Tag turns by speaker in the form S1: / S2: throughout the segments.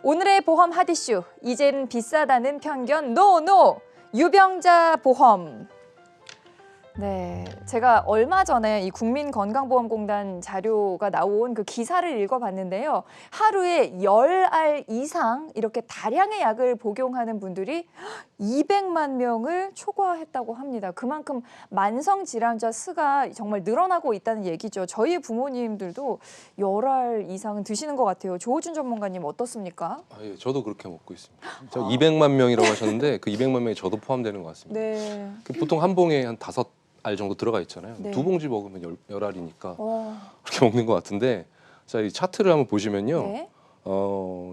S1: 오늘의 보험 핫이슈, 이젠 비싸다는 편견 노! 유병자 보험. 네, 제가 얼마 전에 이 국민건강보험공단 자료가 나온 그 기사를 읽어봤는데요. 하루에 10알 이상 이렇게 다량의 약을 복용하는 분들이 200만 명을 초과했다고 합니다. 그만큼 만성질환자 수가 정말 늘어나고 있다는 얘기죠. 저희 부모님들도 10알 이상은 드시는 것 같아요. 조호준 전문가님 어떻습니까?
S2: 예, 저도 그렇게 먹고 있습니다. 저 200만 명이라고 하셨는데 그 200만 명이 저도 포함되는 것 같습니다.
S1: 네.
S2: 보통 한 봉에 한 5알 정도 들어가 있잖아요.
S1: 네.
S2: 2봉지 먹으면 10알이니까 그렇게 먹는 것 같은데, 자, 이 차트를 한번 보시면요.
S1: 네.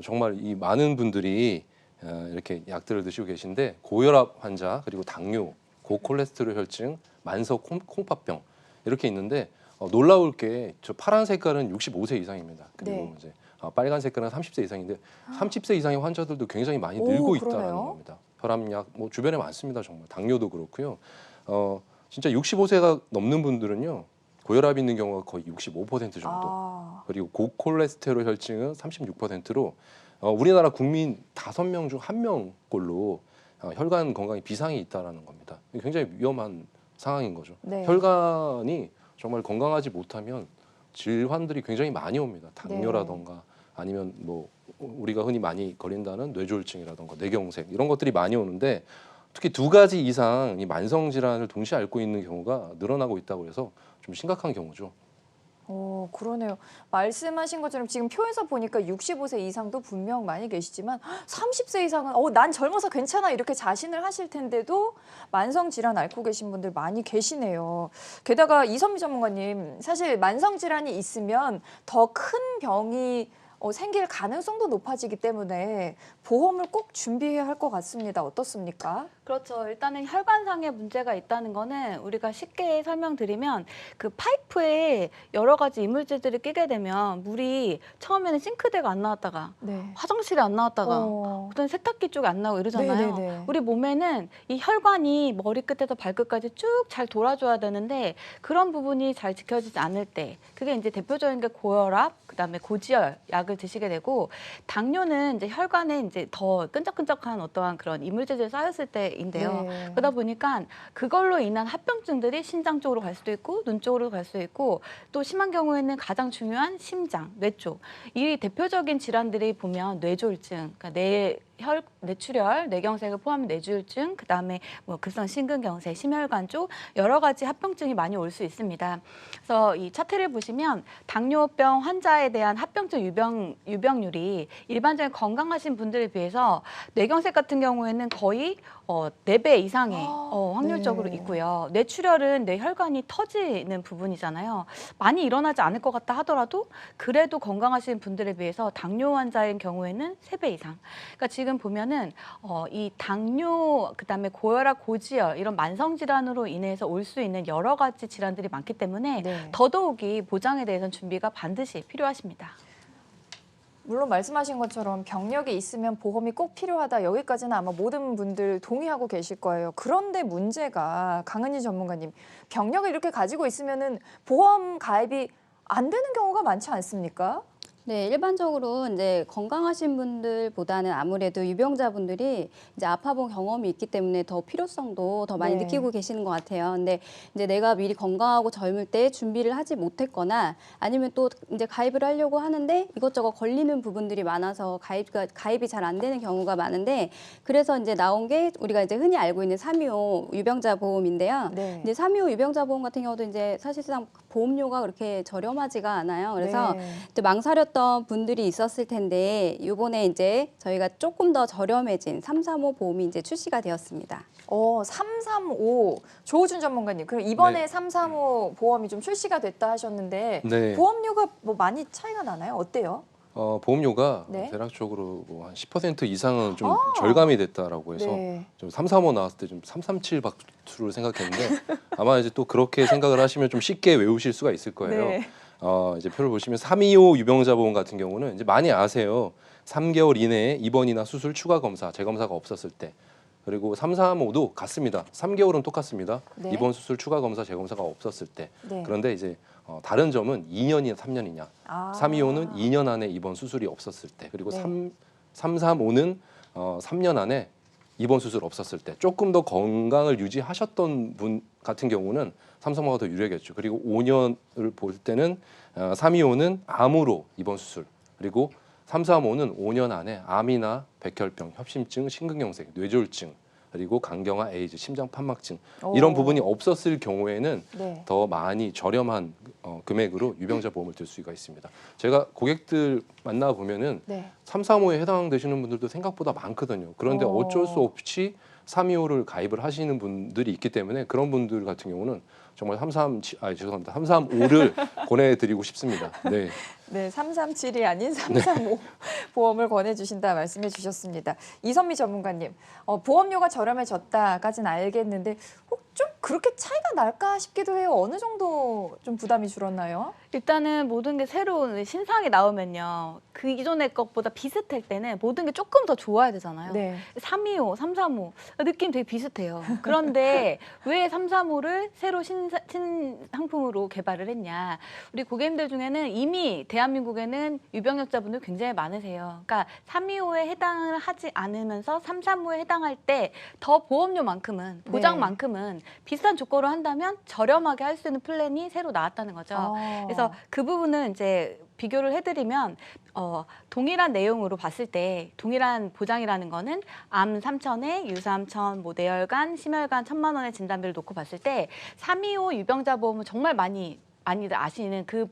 S2: 정말 이 많은 분들이 이렇게 약들을 드시고 계신데, 고혈압 환자, 그리고 당뇨, 고콜레스테롤 혈증, 만성 콩팥병 이렇게 있는데, 놀라울 게 저 파란 색깔은 65세 이상입니다. 그리고
S1: 네.
S2: 이제 빨간 색깔은 30세 이상인데 30세 이상의 환자들도 굉장히 많이 늘고 있다는 겁니다. 혈압약 뭐 주변에 많습니다. 정말 당뇨도 그렇고요. 진짜 65세가 넘는 분들은요, 고혈압이 있는 경우가 거의 65% 정도. 그리고 고콜레스테롤 혈증은 36%로 우리나라 국민 5명 중 1명꼴로 혈관 건강에 비상이 있다라는 겁니다. 굉장히 위험한 상황인 거죠.
S1: 네.
S2: 혈관이 정말 건강하지 못하면 질환들이 굉장히 많이 옵니다. 당뇨라던가 아니면 뭐 우리가 흔히 많이 걸린다는 뇌졸중이라던가 뇌경색 이런 것들이 많이 오는데, 특히 2가지 이상 이 만성 질환을 동시에 앓고 있는 경우가 늘어나고 있다고 해서 좀 심각한 경우죠.
S1: 그러네요. 말씀하신 것처럼 지금 표에서 보니까 65세 이상도 분명 많이 계시지만 30세 이상은 난 젊어서 괜찮아 이렇게 자신을 하실 텐데도 만성 질환 앓고 계신 분들 많이 계시네요. 게다가 이선미 전문가님, 사실 만성 질환이 있으면 더 큰 병이 생길 가능성도 높아지기 때문에 보험을 꼭 준비해야 할 것 같습니다. 어떻습니까?
S3: 그렇죠. 일단은 혈관상의 문제가 있다는 거는 우리가 쉽게 설명드리면, 그 파이프에 여러 가지 이물질들이 끼게 되면 물이 처음에는 싱크대가 안 나왔다가 화장실에 안 나왔다가 그다음에 세탁기 쪽에 안 나오고 이러잖아요.
S1: 네네네.
S3: 우리 몸에는 이 혈관이 머리끝에서 발끝까지 쭉 잘 돌아줘야 되는데, 그런 부분이 잘 지켜지지 않을 때, 그게 이제 대표적인 게 고혈압, 그다음에 고지혈 약을 드시게 되고, 당뇨는 이제 혈관에 이제 더 끈적끈적한 어떠한 그런 이물질들이 쌓였을 때인데요.
S1: 네.
S3: 그러다 보니까 그걸로 인한 합병증들이 신장 쪽으로 갈 수도 있고 눈 쪽으로 갈 수도 있고, 또 심한 경우에는 가장 중요한 심장, 뇌 쪽, 이 대표적인 질환들이 보면 뇌졸중, 그러니까 뇌출혈, 뇌경색을 포함한 뇌졸중, 그다음에 뭐 급성 심근경색, 심혈관 쪽 여러 가지 합병증이 많이 올 수 있습니다. 그래서 이 차트를 보시면 당뇨병 환자에 대한 합병증 유병률이 일반적인 건강하신 분들에 비해서 뇌경색 같은 경우에는 거의 4배 이상의 확률적으로 있고요. 뇌출혈은 뇌혈관이 터지는 부분이잖아요. 많이 일어나지 않을 것 같다 하더라도 그래도 건강하신 분들에 비해서 당뇨 환자인 경우에는 3배 이상. 그러니까 지금 보면은 이 당뇨, 그다음에 고혈압, 고지혈 이런 만성 질환으로 인해서 올 수 있는 여러 가지 질환들이 많기 때문에 더더욱이 보장에 대해서는 준비가 반드시 필요하십니다.
S1: 물론 말씀하신 것처럼 병력이 있으면 보험이 꼭 필요하다. 여기까지는 아마 모든 분들 동의하고 계실 거예요. 그런데 문제가, 강은희 전문가님, 병력을 이렇게 가지고 있으면은 보험 가입이 안 되는 경우가 많지 않습니까?
S4: 네, 일반적으로 이제 건강하신 분들보다는 아무래도 유병자분들이 이제 아파본 경험이 있기 때문에 더 필요성도 더 많이 느끼고 계시는 것 같아요. 근데 이제 내가 미리 건강하고 젊을 때 준비를 하지 못했거나, 아니면 또 이제 가입을 하려고 하는데 이것저것 걸리는 부분들이 많아서 가입이 잘 안 되는 경우가 많은데, 그래서 이제 나온 게 우리가 이제 흔히 알고 있는 325 유병자 보험인데요. 이제 325 유병자 보험 같은 경우도 이제 사실상 보험료가 그렇게 저렴하지가 않아요. 그래서 또 망설였던 분들이 있었을 텐데, 이번에 이제 저희가 조금 더 저렴해진 335 보험이 이제 출시가 되었습니다.
S1: 335 조호준 전문가님, 그럼 이번에 335 보험이 좀 출시가 됐다 하셨는데 보험료가 뭐 많이 차이가 나나요? 어때요?
S2: 보험료가 대략적으로 뭐 한 10% 이상은 좀 절감이 됐다라고 해서 좀 335 나왔을 때 좀 337 박수를 생각했는데 아마 이제 또 그렇게 생각을 하시면 좀 쉽게 외우실 수가 있을 거예요. 이제 표를 보시면 325 유병자 보험 같은 경우는 이제 많이 아세요. 3개월 이내에 입원이나 수술 추가 검사, 재검사가 없었을 때. 그리고 335도 같습니다. 3개월은 똑같습니다. 입원, 수술, 추가 검사, 재검사가 없었을 때. 그런데 이제 다른 점은 2년이나 3년이냐. 325는 2년 안에 입원, 수술이 없었을 때. 그리고 335는 3년 안에 입원 수술 없었을 때 조금 더 건강을 유지하셨던 분 같은 경우는 335가 더 유리하겠죠. 그리고 5년을 볼 때는 325는 암으로 입원 수술, 그리고 335는 5년 안에 암이나 백혈병, 협심증, 심근경색, 뇌졸중, 그리고 간경화, 에이즈, 심장판막증 이런 부분이 없었을 경우에는
S1: 네.
S2: 더 많이 저렴한 금액으로 유병자 보험을 들 수가 있습니다. 제가 고객들 만나 보면은
S1: 네.
S2: 335에 해당되시는 분들도 생각보다 많거든요. 그런데 어쩔 수 없이 325를 가입을 하시는 분들이 있기 때문에 그런 분들 같은 경우는 정말 335를 권해드리고 싶습니다. 네.
S1: 네, 337이 아닌 335 보험을 권해주신다 말씀해 주셨습니다. 이선미 전문가님, 보험료가 저렴해졌다까지는 알겠는데 좀 그렇게 차이가 날까 싶기도 해요. 어느 정도 좀 부담이 줄었나요?
S3: 일단은 모든 게 새로운 신상이 나오면요. 그 이전의 것보다 비슷할 때는 모든 게 조금 더 좋아야 되잖아요.
S1: 네.
S3: 325, 335 느낌 되게 비슷해요. 그런데 왜 335를 새로 신상품으로 개발을 했냐. 우리 고객님들 중에는 이미 대한민국에는 유병력자분들 굉장히 많으세요. 그러니까 325에 해당을 하지 않으면서 335에 해당할 때 더 보험료만큼은 보장만큼은 비슷한 조건으로 한다면 저렴하게 할 수 있는 플랜이 새로 나왔다는 거죠. 그래서 그 부분은 이제 비교를 해드리면 동일한 내용으로 봤을 때 동일한 보장이라는 거는 암 3,000에 유사 3,000, 뭐 뇌혈관, 심혈관 1,000만 원의 진단비를 놓고 봤을 때 325 유병자 보험은 정말 많이들 아시는 그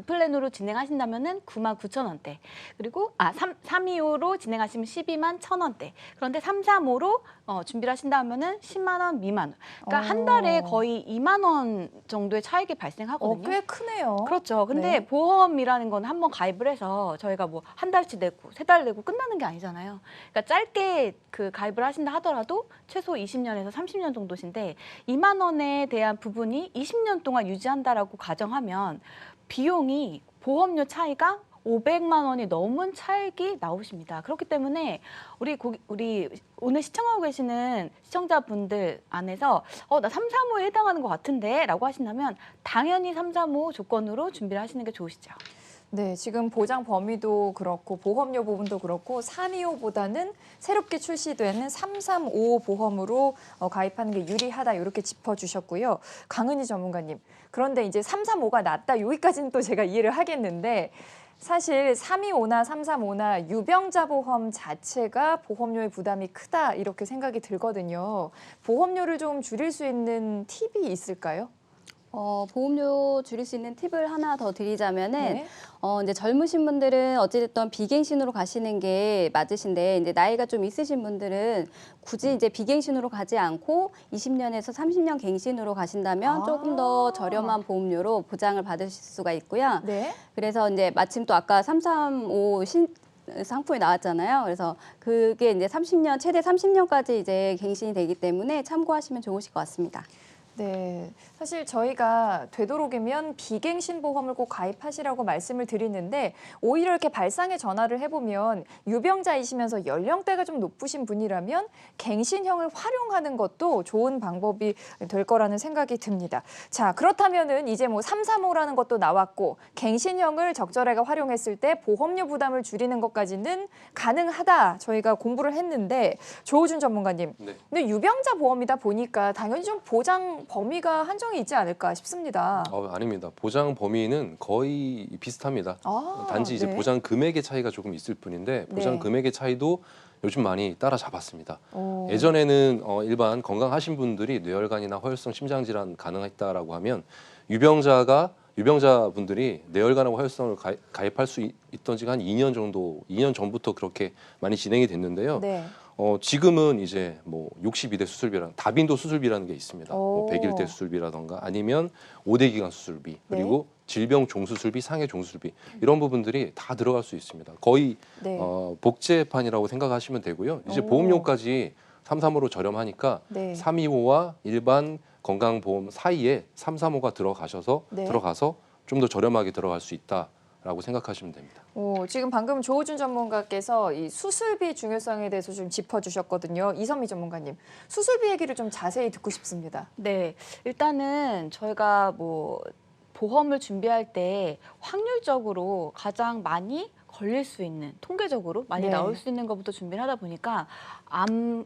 S3: 플랜으로 진행하신다면은 99,000원대. 그리고 325로 진행하시면 121,000원대. 그런데 335로 준비를 하신다면은 10만 원 미만. 그러니까 한 달에 거의 2만 원 정도의 차익이 발생하거든요.
S1: 꽤 크네요.
S3: 그렇죠. 근데
S1: 네.
S3: 보험이라는 건 한번 가입을 해서 저희가 뭐 한 달치 내고 세 달 내고 끝나는 게 아니잖아요. 그러니까 짧게 그 가입을 하신다 하더라도 최소 20년에서 30년 정도신데 2만 원에 대한 부분이 20년 동안 유지한다라고 가정하면 비용이 보험료 차이가 500만 원이 넘은 차익이 나오십니다. 그렇기 때문에 우리 오늘 시청하고 계시는 시청자분들 안에서 나 335에 해당하는 것 같은데 라고 하신다면 당연히 335 조건으로 준비를 하시는 게 좋으시죠.
S1: 네, 지금 보장 범위도 그렇고 보험료 부분도 그렇고 325보다는 새롭게 출시되는 335 보험으로 가입하는 게 유리하다 이렇게 짚어주셨고요. 강은희 전문가님, 그런데 이제 335가 낫다 여기까지는 또 제가 이해를 하겠는데 사실 325나 335나 유병자 보험 자체가 보험료의 부담이 크다 이렇게 생각이 들거든요. 보험료를 좀 줄일 수 있는 팁이 있을까요?
S4: 보험료 줄일 수 있는 팁을 하나 더 드리자면은
S1: 네.
S4: 이제 젊으신 분들은 어찌됐든 비갱신으로 가시는 게 맞으신데 이제 나이가 좀 있으신 분들은 굳이 이제 비갱신으로 가지 않고 20년에서 30년 갱신으로 가신다면 조금 더 저렴한 보험료로 보장을 받으실 수가 있고요.
S1: 네.
S4: 그래서 이제 마침 또 아까 335 상품이 나왔잖아요. 그래서 그게 이제 30년 최대 30년까지 이제 갱신이 되기 때문에 참고하시면 좋으실 것 같습니다.
S1: 네, 사실 저희가 되도록이면 비갱신 보험을 꼭 가입하시라고 말씀을 드리는데 오히려 이렇게 발상의 전화를 해보면 유병자이시면서 연령대가 좀 높으신 분이라면 갱신형을 활용하는 것도 좋은 방법이 될 거라는 생각이 듭니다. 자, 그렇다면은 이제 뭐 335라는 것도 나왔고 갱신형을 적절하게 활용했을 때 보험료 부담을 줄이는 것까지는 가능하다 저희가 공부를 했는데 조우준 전문가님,
S2: 네.
S1: 근데 유병자 보험이다 보니까 당연히 좀 보장 범위가 한정이 있지 않을까 싶습니다.
S2: 아닙니다. 보장 범위는 거의 비슷합니다. 단지 이제
S1: 네.
S2: 보장 금액의 차이가 조금 있을 뿐인데 보장
S1: 네.
S2: 금액의 차이도 요즘 많이 따라잡았습니다.
S1: 오.
S2: 예전에는 일반 건강하신 분들이 뇌혈관이나 허혈성 심장질환 가능했다라고 하면 유병자분들이 뇌혈관하고 허혈성을 가입할 수 있던 지가 한 2년 전부터 그렇게 많이 진행이 됐는데요.
S1: 네.
S2: 지금은 이제 뭐 62대 수술비라는 다빈도 수술비라는 게 있습니다. 뭐 100일대 수술비라던가 아니면 5대 기간 수술비 그리고 질병 종수술비, 상해 종수술비 이런 부분들이 다 들어갈 수 있습니다. 거의
S1: 네.
S2: 복제판이라고 생각하시면 되고요. 이제 보험료까지 335로 저렴하니까
S1: 네.
S2: 325와 일반 건강보험 사이에 335가 들어가서 좀 더 저렴하게 들어갈 수 있다라고 생각하시면 됩니다.
S1: 지금 방금 조우준 전문가께서 이 수술비 중요성에 대해서 좀 짚어주셨거든요. 이선미 전문가님, 수술비 얘기를 좀 자세히 듣고 싶습니다.
S3: 네, 일단은 저희가 뭐 보험을 준비할 때 확률적으로 가장 많이 걸릴 수 있는 통계적으로 많이
S1: 네.
S3: 나올 수 있는 것부터 준비를 하다 보니까 암,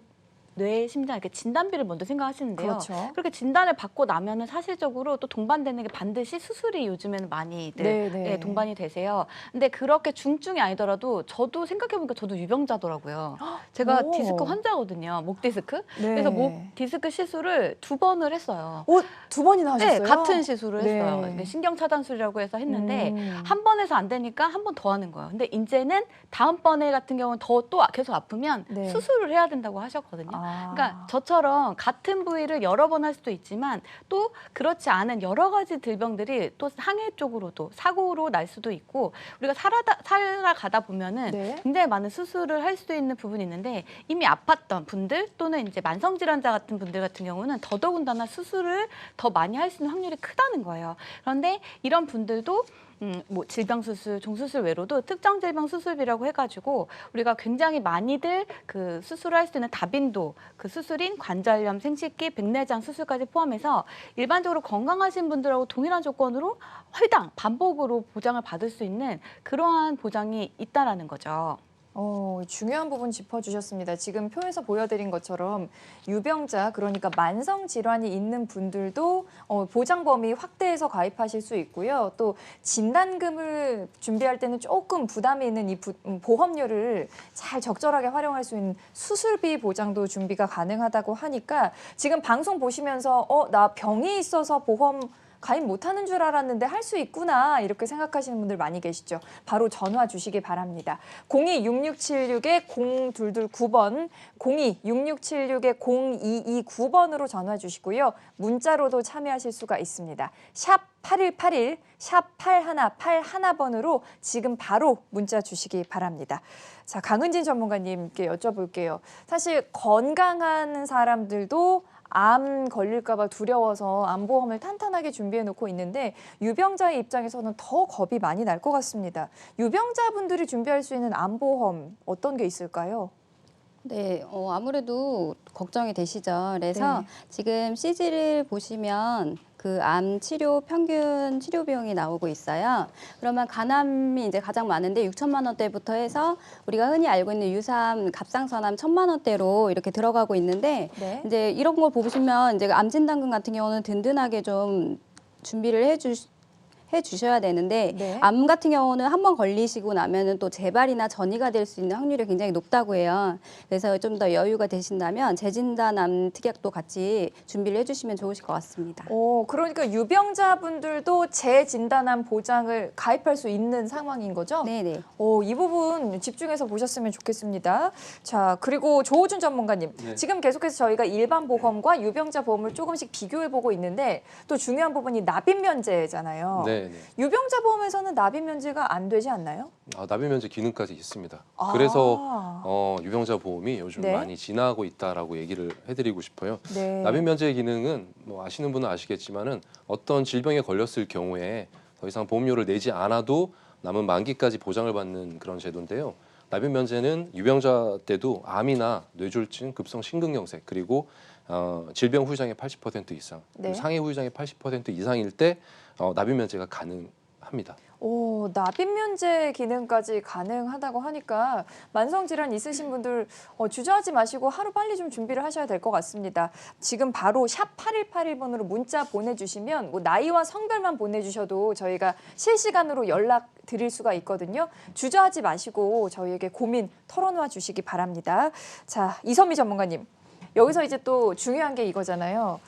S3: 뇌, 심장 이렇게 진단비를 먼저 생각하시는데요.
S1: 그렇죠.
S3: 그렇게 진단을 받고 나면은 사실적으로 또 동반되는 게 반드시 수술이 요즘에는 많이들
S1: 네, 네.
S3: 예, 동반이 되세요. 근데 그렇게 중증이 아니더라도 저도 생각해보니까 저도 유병자더라고요. 제가
S1: 오.
S3: 디스크 환자거든요. 목 디스크.
S1: 네.
S3: 그래서 목 디스크 시술을 2번을 했어요.
S1: 오, 2번이나 하셨어요?
S3: 네, 같은 시술을
S1: 네.
S3: 했어요. 근데 신경 차단술이라고 해서 했는데
S1: 음.
S3: 한 번 해서 안 되니까 한 번 더 하는 거예요. 근데 이제는 다음번에 같은 경우는 더 또 계속 아프면
S1: 네.
S3: 수술을 해야 된다고 하셨거든요.
S1: 아.
S3: 그러니까 저처럼 같은 부위를 여러 번 할 수도 있지만 또 그렇지 않은 여러 가지 질병들이 또 상해 쪽으로도 사고로 날 수도 있고 우리가 살아가다 보면은
S1: 네.
S3: 굉장히 많은 수술을 할 수도 있는 부분이 있는데 이미 아팠던 분들 또는 이제 만성 질환자 같은 분들 같은 경우는 더더군다나 수술을 더 많이 할 수 있는 확률이 크다는 거예요. 그런데 이런 분들도 뭐 질병 수술, 종수술 외로도 특정 질병 수술비라고 해가지고 우리가 굉장히 많이들 그 수술을 할 수 있는 다빈도 그 수술인 관절염, 생식기, 백내장 수술까지 포함해서 일반적으로 건강하신 분들하고 동일한 조건으로 회당 반복으로 보장을 받을 수 있는 그러한 보장이 있다라는 거죠.
S1: 중요한 부분 짚어주셨습니다. 지금 표에서 보여드린 것처럼 유병자, 그러니까 만성 질환이 있는 분들도 보장 범위 확대해서 가입하실 수 있고요. 또 진단금을 준비할 때는 조금 부담이 있는 이 보험료를 잘 적절하게 활용할 수 있는 수술비 보장도 준비가 가능하다고 하니까 지금 방송 보시면서 나 병이 있어서 보험 가입 못하는 줄 알았는데 할 수 있구나 이렇게 생각하시는 분들 많이 계시죠. 바로 전화 주시기 바랍니다. 02-6676-0229번, 02-6676-0229번으로 전화 주시고요. 문자로도 참여하실 수가 있습니다. 샵 8181, 샵 8181번으로 지금 바로 문자 주시기 바랍니다. 자, 강은진 전문가님께 여쭤볼게요. 사실 건강한 사람들도 암 걸릴까 봐 두려워서 암보험을 탄탄하게 준비해 놓고 있는데 유병자의 입장에서는 더 겁이 많이 날 것 같습니다. 유병자분들이 준비할 수 있는 암보험 어떤 게 있을까요?
S4: 네, 아무래도 걱정이 되시죠. 그래서
S1: 네.
S4: 지금 CG를 보시면 그 암 치료 평균 치료 비용이 나오고 있어요. 그러면 간암이 이제 가장 많은데 6천만 원대부터 해서 우리가 흔히 알고 있는 유삼, 갑상선암 1,000만 원대로 이렇게 들어가고 있는데
S1: 네.
S4: 이제 이런 걸 보시면 이제 암 진단금 같은 경우는 든든하게 좀 준비를 해주셔야 되는데
S1: 네.
S4: 암 같은 경우는 한 번 걸리시고 나면은 또 재발이나 전이가 될 수 있는 확률이 굉장히 높다고 해요. 그래서 좀 더 여유가 되신다면 재진단 암 특약도 같이 준비를 해주시면 좋으실 것 같습니다.
S1: 그러니까 유병자분들도 재진단암 보장을 가입할 수 있는 상황인 거죠?
S4: 네네.
S1: 이 부분 집중해서 보셨으면 좋겠습니다. 자, 그리고 조호준 전문가님.
S2: 네.
S1: 지금 계속해서 저희가 일반 보험과 유병자 보험을 조금씩 비교해보고 있는데 또 중요한 부분이 납입 면제잖아요.
S2: 네.
S1: 유병자 보험에서는 납입 면제가 안 되지 않나요?
S2: 납입 면제 기능까지 있습니다.
S1: 아.
S2: 그래서 유병자 보험이 요즘
S1: 네.
S2: 많이 진화하고 있다라고 얘기를 해드리고 싶어요.
S1: 네.
S2: 납입 면제 기능은 뭐 아시는 분은 아시겠지만은 어떤 질병에 걸렸을 경우에 더 이상 보험료를 내지 않아도 남은 만기까지 보장을 받는 그런 제도인데요. 납입 면제는 유병자 때도 암이나 뇌졸중, 급성 심근경색 그리고 질병 후유장의 80% 이상,
S1: 네.
S2: 상해 후유장의 80% 이상일 때 납입 면제가 가능합니다.
S1: 납입 면제 기능까지 가능하다고 하니까 만성 질환 있으신 분들 주저하지 마시고 하루 빨리 좀 준비를 하셔야 될 것 같습니다. 지금 바로 샵 8181번으로 문자 보내주시면 뭐 나이와 성별만 보내주셔도 저희가 실시간으로 연락 드릴 수가 있거든요. 주저하지 마시고 저희에게 고민 털어놓아 주시기 바랍니다. 자, 이선미 전문가님. 여기서 이제 또 중요한 게 이거잖아요.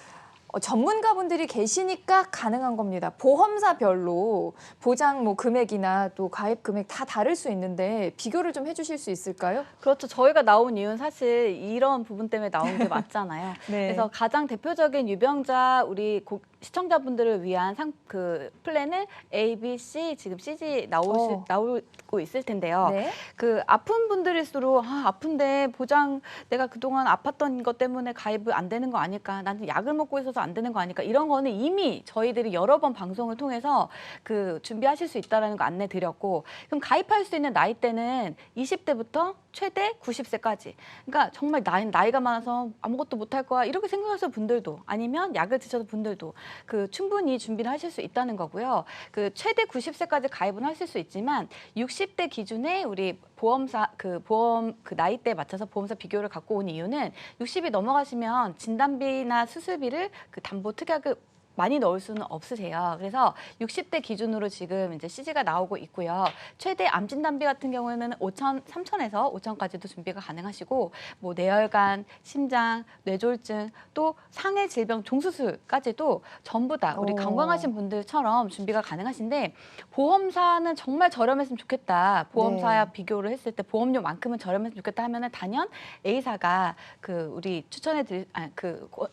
S1: 전문가분들이 계시니까 가능한 겁니다. 보험사별로 보장 뭐 금액이나 또 가입 금액 다 다를 수 있는데 비교를 좀 해주실 수 있을까요?
S3: 그렇죠. 저희가 나온 이유는 사실 이런 부분 때문에 나온 게 맞잖아요.
S1: 네.
S3: 그래서 가장 대표적인 유병자 우리 시청자분들을 위한 그 플랜은 A, B, C 지금 CG 나오고 있을 텐데요.
S1: 네.
S3: 그 아픈 분들일수록 아픈데 보장 내가 그동안 아팠던 것 때문에 가입이 안 되는 거 아닐까? 나는 약을 먹고 있어서 안 되는 거 아닐까? 이런 거는 이미 저희들이 여러 번 방송을 통해서 그 준비하실 수 있다는 거 안내 드렸고 그럼 가입할 수 있는 나이대는 20대부터 최대 90세까지. 그러니까 정말 나이가 많아서 아무것도 못할 거야 이렇게 생각하시는 분들도 아니면 약을 드셔서 분들도 그 충분히 준비를 하실 수 있다는 거고요. 그 최대 90세까지 가입은 하실 수 있지만 60대 기준에 우리 보험사 보험 나이대에 맞춰서 보험사 비교를 갖고 온 이유는 60이 넘어가시면 진단비나 수술비를 그 담보 특약을 많이 넣을 수는 없으세요. 그래서 60대 기준으로 지금 이제 CG가 나오고 있고요. 최대 암 진단비 같은 경우에는 3천에서 5천까지도 준비가 가능하시고 뭐 뇌혈관, 심장, 뇌졸중 또 상해 질병 종수술까지도 전부 다 우리 건강하신 분들처럼 준비가 가능하신데 보험사는 정말 저렴했으면 좋겠다. 보험사와 비교를 했을 때 보험료만큼은 저렴했으면 좋겠다 하면은 단연 A사가 그 우리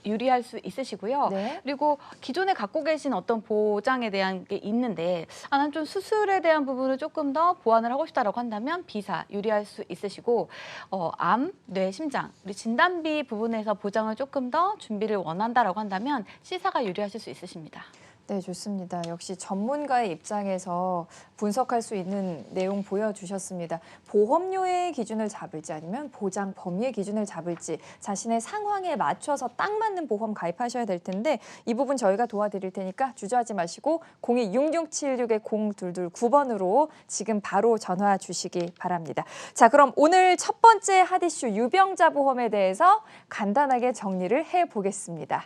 S3: 유리할 수 있으시고요.
S1: 네.
S3: 그리고 기존에 갖고 계신 어떤 보장에 대한 게 있는데 난 좀 수술에 대한 부분을 조금 더 보완을 하고 싶다라고 한다면 B사 유리할 수 있으시고 암, 뇌, 심장 우리 진단비 부분에서 보장을 조금 더 준비를 원한다라고 한다면 C사가 유리하실 수 있으십니다.
S1: 네, 좋습니다. 역시 전문가의 입장에서 분석할 수 있는 내용 보여주셨습니다. 보험료의 기준을 잡을지 아니면 보장 범위의 기준을 잡을지 자신의 상황에 맞춰서 딱 맞는 보험 가입하셔야 될 텐데 이 부분 저희가 도와드릴 테니까 주저하지 마시고 02-6676-0229번으로 지금 바로 전화 주시기 바랍니다. 자, 그럼 오늘 첫 번째 핫이슈 유병자 보험에 대해서 간단하게 정리를 해보겠습니다.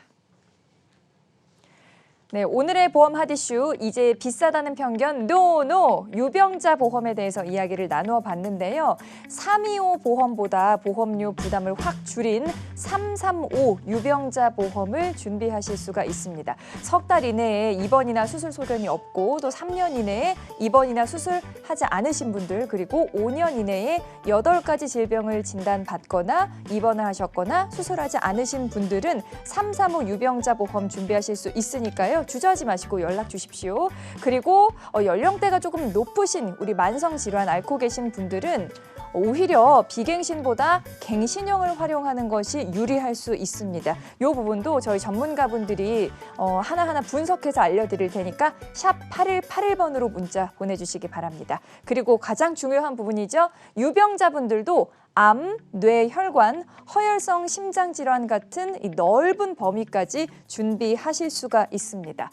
S1: 네, 오늘의 보험 핫이슈 이제 비싸다는 편견 노 유병자 보험에 대해서 이야기를 나누어 봤는데요. 325 보험보다 보험료 부담을 확 줄인 335 유병자 보험을 준비하실 수가 있습니다. 석 달 이내에 입원이나 수술 소견이 없고 또 3년 이내에 입원이나 수술하지 않으신 분들 그리고 5년 이내에 8가지 질병을 진단받거나 입원을 하셨거나 수술하지 않으신 분들은 335 유병자 보험 준비하실 수 있으니까요. 주저하지 마시고 연락 주십시오. 그리고 연령대가 조금 높으신 우리 만성질환 앓고 계신 분들은 오히려 비갱신보다 갱신형을 활용하는 것이 유리할 수 있습니다. 이 부분도 저희 전문가분들이 하나하나 분석해서 알려드릴 테니까 샵 8181번으로 문자 보내주시기 바랍니다. 그리고 가장 중요한 부분이죠. 유병자분들도 암, 뇌, 혈관, 허혈성 심장질환 같은 이 넓은 범위까지 준비하실 수가 있습니다.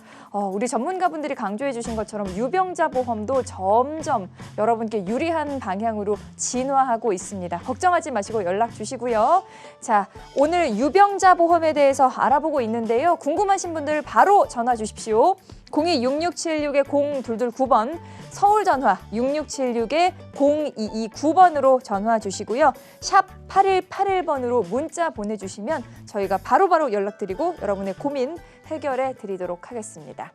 S1: 우리 전문가분들이 강조해 주신 것처럼 유병자 보험도 점점 여러분께 유리한 방향으로 진화하고 있습니다. 걱정하지 마시고 연락 주시고요. 자, 오늘 유병자 보험에 대해서 알아보고 있는데요. 궁금하신 분들 바로 전화 주십시오. 02-6676-0229번, 서울 전화 6676-0229번으로 전화 주시고요. 샵 8181번으로 문자 보내주시면 저희가 바로바로 연락드리고 여러분의 고민 해결해 드리도록 하겠습니다.